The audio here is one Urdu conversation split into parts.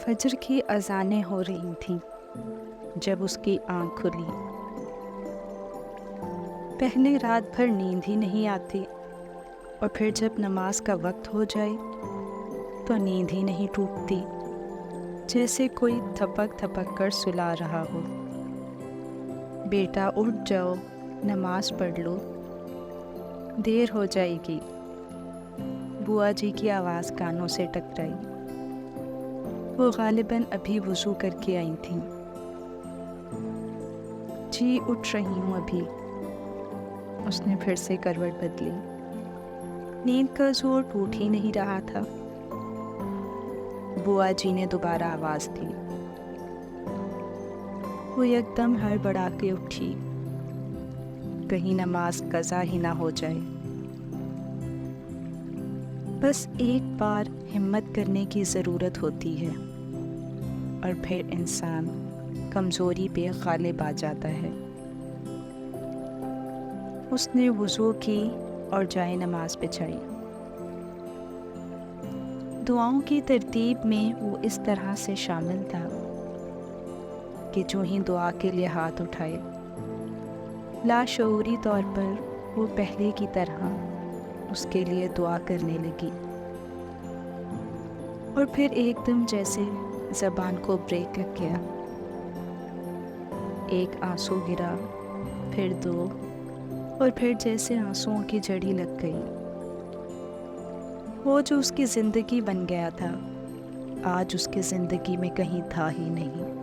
فجر کی اذانیں ہو رہی تھیں جب اس کی آنکھ کھلی۔ پہلے رات بھر نیند ہی نہیں آتی اور پھر جب نماز کا وقت ہو جائے تو نیند ہی نہیں ٹوٹتی، جیسے کوئی تھپک تھپک کر سلا رہا ہو۔ بیٹا اٹھ جاؤ، نماز پڑھ لو، دیر ہو جائے گی۔ بوا جی کی آواز کانوں سے ٹکرائی۔ وہ غالباً ابھی وضو کر کے آئی تھیں۔ جی اٹھ رہی ہوں ابھی، اس نے پھر سے کروٹ بدلی۔ نیند کا زور ٹوٹ ہی نہیں رہا تھا۔ بوا جی نے دوبارہ آواز دی۔ وہ یکدم ہڑبڑا کے اٹھی، کہیں نماز قضا ہی نہ ہو جائے۔ بس ایک بار ہمت کرنے کی ضرورت ہوتی ہے اور پھر انسان کمزوری پہ غالب آ جاتا ہے۔ اس نے وضو کی اور جائے نماز بچھائی۔ دعاؤں کی ترتیب میں وہ اس طرح سے شامل تھا کہ جو ہی دعا کے لیے ہاتھ اٹھائے، لاشعوری طور پر وہ پہلے کی طرح اس کے لیے دعا کرنے لگی، اور پھر ایک دم جیسے زبان کو بریک لگ گیا۔ ایک آنسو گرا، پھر دو، اور پھر جیسے آنسوؤں کی جڑی لگ گئی۔ وہ جو اس کی زندگی بن گیا تھا، آج اس کی زندگی میں کہیں تھا ہی نہیں۔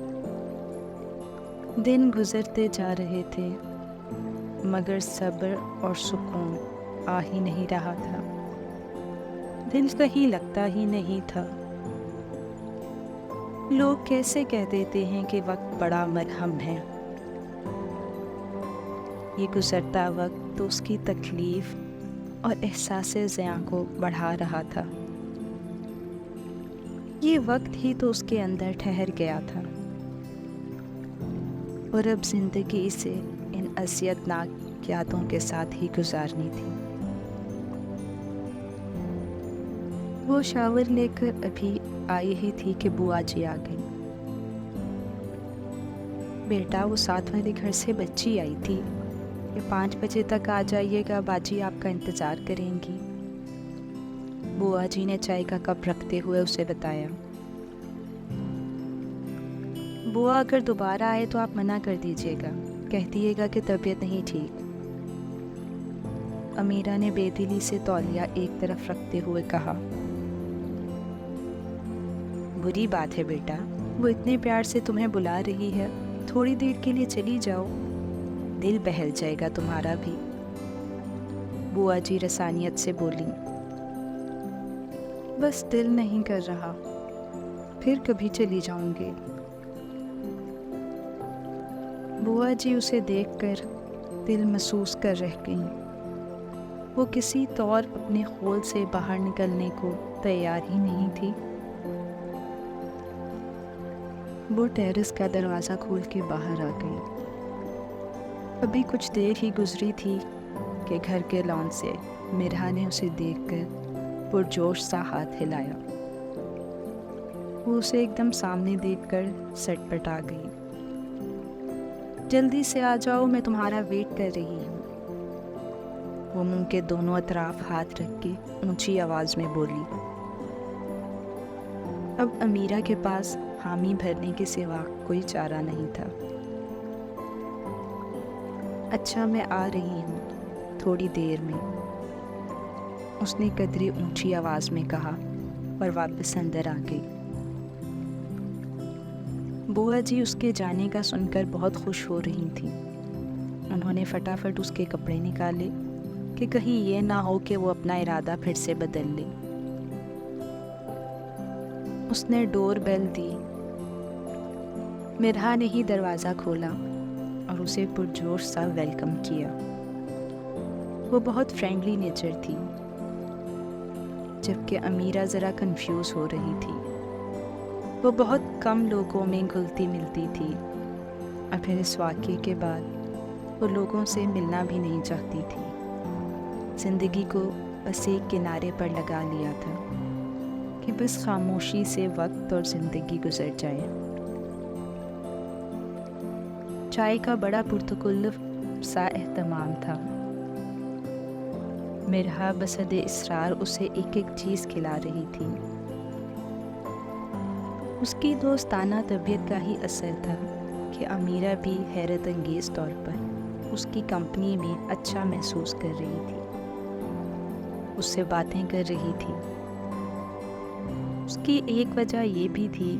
دن گزرتے جا رہے تھے مگر صبر اور سکون آ ہی نہیں رہا تھا۔ دل کہیں لگتا ہی نہیں تھا۔ لوگ کیسے کہہ دیتے ہیں کہ وقت بڑا مرہم ہے۔ یہ گزرتا وقت تو اس کی تکلیف اور احساس زیاں کو بڑھا رہا تھا۔ یہ وقت ہی تو اس کے اندر ٹھہر گیا تھا، اور اب زندگی سے ان اذیت ناک یادوں کے ساتھ ہی گزارنی تھی۔ وہ شاور لے کر ابھی آئی ہی تھی کہ بوا جی آ گئی۔ بیٹا، وہ ساتھ والے گھر سے بچی آئی تھی کہ 5 بجے تک آ جائیے گا، باجی آپ کا انتظار کریں گی۔ بوا جی نے چائے کا کپ رکھتے ہوئے اسے بتایا۔ بوا اگر دوبارہ آئے تو آپ منع کر دیجیے گا، کہہ دیے گا کہ طبیعت نہیں ٹھیک۔ امیرہ نے بے دلی سے تولیہ ایک طرف رکھتے ہوئے کہا۔ بری بات ہے بیٹا، وہ اتنے پیار سے تمہیں بلا رہی ہے، تھوڑی دیر کے لیے چلی جاؤ، دل بہل جائے گا تمہارا بھی۔ بوا جی رسانیت سے بولی۔ بس دل نہیں کر رہا، پھر کبھی چلی جاؤں گی۔ بوا جی اسے دیکھ کر دل محسوس کر رہ گئیں۔ وہ کسی طور اپنے خول سے باہر نکلنے کو تیار ہی نہیں تھی۔ وہ ٹیرس کا دروازہ کھول کے باہر آ گئی۔ ابھی کچھ دیر ہی گزری تھی کہ گھر کے لان سے مرہا نے اسے دیکھ کر پرجوش سا ہاتھ ہلایا۔ وہ اسے ایک دم سامنے دیکھ کر سٹ پٹ آ گئی۔ جلدی سے آ جاؤ، میں تمہارا ویٹ کر رہی ہوں۔ وہ منہ کے دونوں اطراف ہاتھ رکھ کے اونچی آواز میں بولی۔ اب امیرہ کے پاس حامی بھرنے کے سوا کوئی چارہ نہیں تھا۔ اچھا، میں آ رہی ہوں تھوڑی دیر میں، اس نے قدرے اونچی آواز میں کہا اور واپس اندر آ گئی۔ بوا جی اس کے جانے کا سن کر بہت خوش ہو رہی تھیں۔ انہوں نے فٹافٹ اس کے کپڑے نکالے کہ کہیں یہ نہ ہو کہ وہ اپنا ارادہ پھر سے بدل لے۔ اس نے ڈور بیل دی۔ مرہا نے ہی دروازہ کھولا اور اسے پرجوش سا ویلکم کیا۔ وہ بہت فرینڈلی نیچر تھی، جبکہ امیرہ ذرا کنفیوز ہو رہی تھی۔ وہ بہت کم لوگوں میں گھلتی ملتی تھی، اور پھر اس واقعے کے بعد وہ لوگوں سے ملنا بھی نہیں چاہتی تھی۔ زندگی کو بس ایک کنارے پر لگا لیا تھا۔ کہ بس خاموشی سے وقت اور زندگی گزر جائے۔ چائے کا بڑا پرتکلف سا اہتمام تھا۔ مرحا بصد اصرار اسے ایک ایک چیز کھلا رہی تھی۔ اس کی دوستانہ طبیعت کا ہی اثر تھا کہ امیرہ بھی حیرت انگیز طور پر اس کی کمپنی میں اچھا محسوس کر رہی تھی، اس سے باتیں کر رہی تھی۔ اس کی ایک وجہ یہ بھی تھی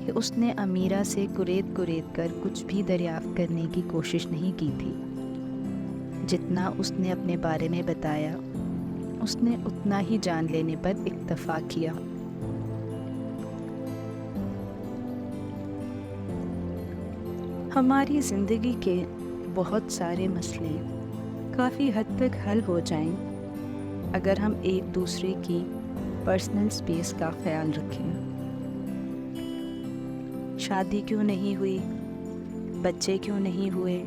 کہ اس نے امیرہ سے کرید کر کچھ بھی دریافت کرنے کی کوشش نہیں کی تھی۔ جتنا اس نے اپنے بارے میں بتایا، اس نے اتنا ہی جان لینے پر اکتفا کیا۔ ہماری زندگی کے بہت سارے مسئلے کافی حد تک حل ہو جائیں اگر ہم ایک دوسرے کی پرسنل سپیس کا خیال رکھیں۔ شادی کیوں نہیں ہوئی، بچے کیوں نہیں ہوئے،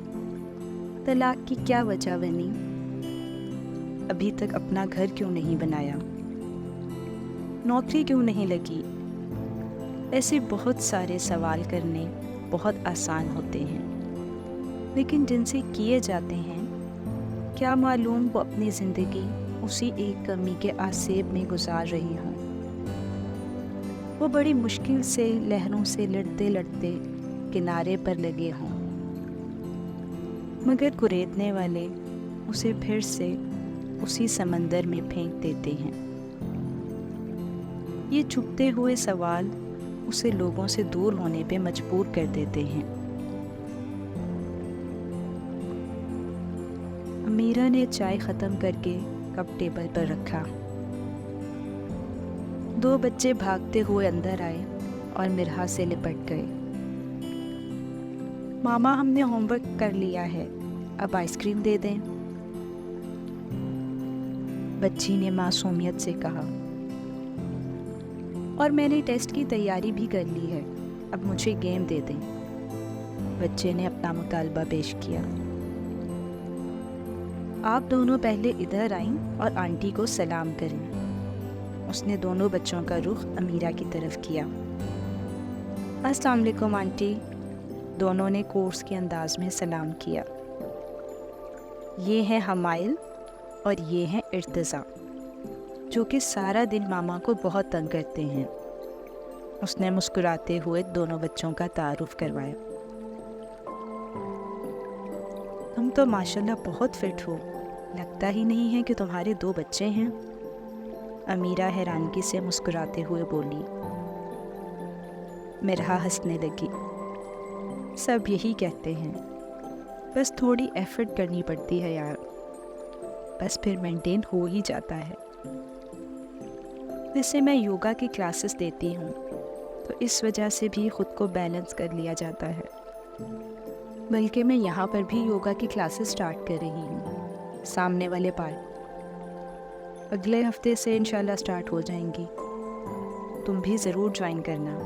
طلاق کی کیا وجہ بنی، ابھی تک اپنا گھر کیوں نہیں بنایا، نوکری کیوں نہیں لگی، ایسے بہت سارے سوال کرنے بہت آسان ہوتے ہیں، لیکن جن سے کیے جاتے ہیں کیا معلوم وہ اپنی زندگی اسی ایک کمی کے آسیب میں گزار رہی ہوں۔ وہ بڑی مشکل سے لہروں سے لڑتے لڑتے کنارے پر لگے ہوں، مگر کریدنے والے اسے پھر سے اسی سمندر میں پھینک دیتے ہیں۔ یہ چھپتے ہوئے سوال اسے لوگوں سے دور ہونے پہ مجبور کر دیتے ہیں۔ امیرہ نے چائے ختم کر کے کپ ٹیبل پر رکھا۔ 2 بچے بھاگتے ہوئے اندر آئے اور مرحا سے لپٹ گئے۔ ماما ہم نے ہوم ورک کر لیا ہے، اب آئس کریم دے دیں؟ بچی نے معصومیت سے کہا۔ اور میں نے ٹیسٹ کی تیاری بھی کر لی ہے، اب مجھے گیم دے دیں۔ بچے نے اپنا مطالبہ پیش کیا۔ آپ دونوں پہلے ادھر آئیں اور آنٹی کو سلام کریں۔ اس نے دونوں بچوں کا رخ امیرہ کی طرف کیا۔ السلام علیکم آنٹی۔ دونوں نے کورس کے انداز میں سلام کیا۔ یہ ہیں حمائل اور یہ ہیں ارتضیٰ، جو کہ سارا دن ماما کو بہت تنگ کرتے ہیں۔ اس نے مسکراتے ہوئے دونوں بچوں کا تعارف کروایا۔ تم تو ماشاءاللہ بہت فٹ ہو، لگتا ہی نہیں ہے کہ تمہارے 2 بچے ہیں۔ امیرہ حیرانگی سے مسکراتے ہوئے بولی۔ مرحا ہنسنے لگی۔ سب یہی کہتے ہیں، بس تھوڑی ایفرٹ کرنی پڑتی ہے یار، بس پھر مینٹین ہو ہی جاتا ہے۔ ویسے میں یوگا کی کلاسز دیتی ہوں، تو اس وجہ سے بھی خود کو بیلنس کر لیا جاتا ہے۔ بلکہ میں یہاں پر بھی یوگا کی کلاسز سٹارٹ کر رہی ہوں، سامنے والے پارک۔ اگلے ہفتے سے انشاءاللہ سٹارٹ ہو جائیں گی، تم بھی ضرور جوائن کرنا،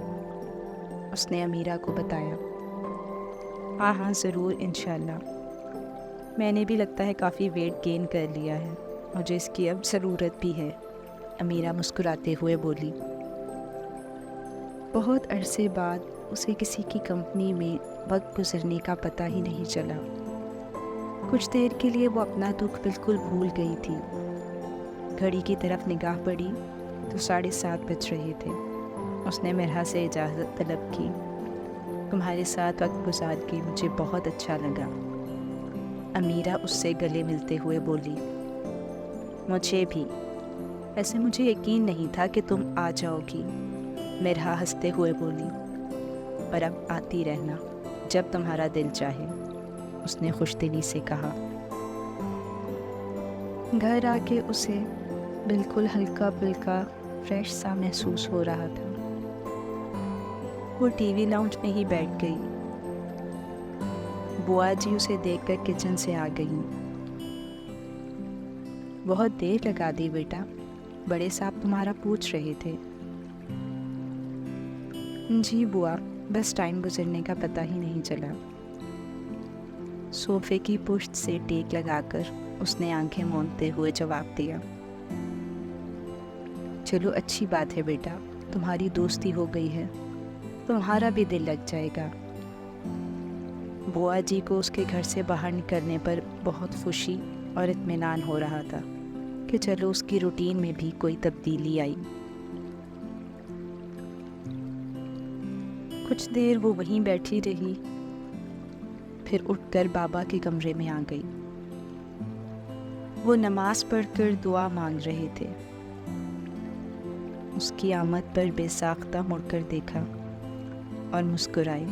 اس نے امیرہ کو بتایا۔ ہاں ضرور انشاءاللہ، میں نے بھی لگتا ہے کافی ویٹ گین کر لیا ہے، مجھے اس کی اب ضرورت بھی ہے، امیرہ مسکراتے ہوئے بولی۔ بہت عرصے بعد اسے کسی کی کمپنی میں وقت گزرنے کا پتہ ہی نہیں چلا۔ کچھ دیر کے لیے وہ اپنا دکھ بالکل بھول گئی تھی۔ گھڑی کی طرف نگاہ پڑی تو 7:30 بج رہے تھے۔ اس نے مرحا سے اجازت طلب کی۔ تمہارے ساتھ وقت گزار کے مجھے بہت اچھا لگا، امیرہ اس سے گلے ملتے ہوئے بولی۔ مجھے بھی، ایسے مجھے یقین نہیں تھا کہ تم آ جاؤ گی، مرحا ہنستے ہوئے بولی۔ پر اب آتی رہنا جب تمہارا دل چاہے، اس نے خوش دلی سے کہا۔ گھر آ کے اسے بالکل ہلکا پھلکا فریش سا محسوس ہو رہا تھا۔ وہ ٹی وی لاؤنج میں ہی بیٹھ گئی۔ بوا جی اسے دیکھ کر کچن سے آ گئیں۔ بہت دیر لگا دی بیٹا، بڑے صاحب تمہارا پوچھ رہے تھے۔ جی بوا، بس ٹائم گزرنے کا پتہ ہی نہیں چلا۔ صوفے کی پشت سے ٹیک لگا کر اس نے آنکھیں موندتے ہوئے جواب دیا۔ چلو اچھی بات ہے بیٹا، تمہاری دوستی ہو گئی ہے، تمہارا بھی دل لگ جائے گا۔ بوا جی کو اس کے گھر سے باہر نکلنے پر بہت خوشی اور اطمینان ہو رہا تھا کہ چلو اس کی روٹین میں بھی کوئی تبدیلی آئی۔ کچھ دیر وہ وہیں بیٹھی رہی، پھر اٹھ کر بابا کے کمرے میں آ گئی۔ وہ نماز پڑھ کر دعا مانگ رہے تھے۔ اس کی آمد پر بے ساختہ مڑ کر دیکھا اور مسکرائی۔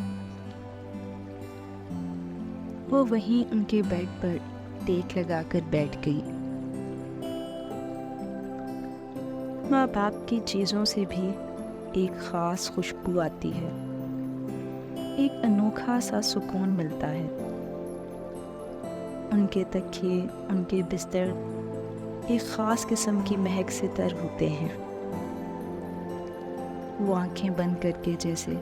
وہ وہیں ان کے بیڈ پر ٹیک لگا کر بیٹھ گئی۔ ماں باپ کی چیزوں سے بھی ایک خاص خوشبو آتی ہے، ایک انوکھا سا سکون ملتا ہے۔ ان کے تکیے، ان کے بستر ایک خاص قسم کی مہک سے تر ہوتے ہیں۔ وہ آنکھیں بند کر کے جیسے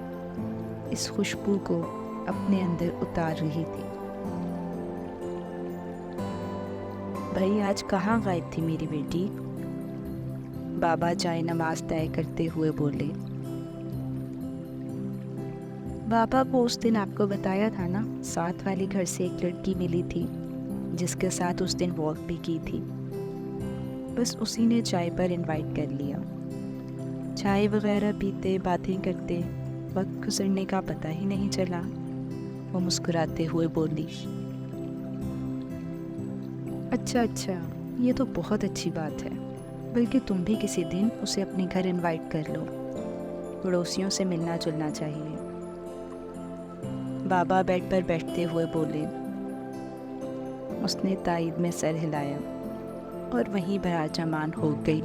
اس خوشبو کو اپنے اندر اتار رہی تھی۔ بھائی آج کہاں غائب تھی میری بیٹی؟ بابا جائے نماز طے کرتے ہوئے بولے۔ بابا کو اس دن آپ کو بتایا تھا نا، ساتھ والی گھر سے ایک لڑکی ملی تھی جس کے ساتھ اس دن واک بھی کی تھی، بس اسی نے چائے پر انوائٹ کر لیا۔ چائے وغیرہ پیتے باتیں کرتے وقت گزرنے کا پتہ ہی نہیں چلا۔ وہ مسکراتے ہوئے بولی، اچھا یہ تو بہت اچھی بات ہے، بلکہ تم بھی کسی دن اسے اپنے گھر انوائٹ کر لو، پڑوسیوں سے ملنا جلنا چاہیے۔ بابا بیڈ پر بیٹھتے ہوئے بولے۔ اس نے تائید میں سر ہلایا اور وہیں براجمان ہو گئی۔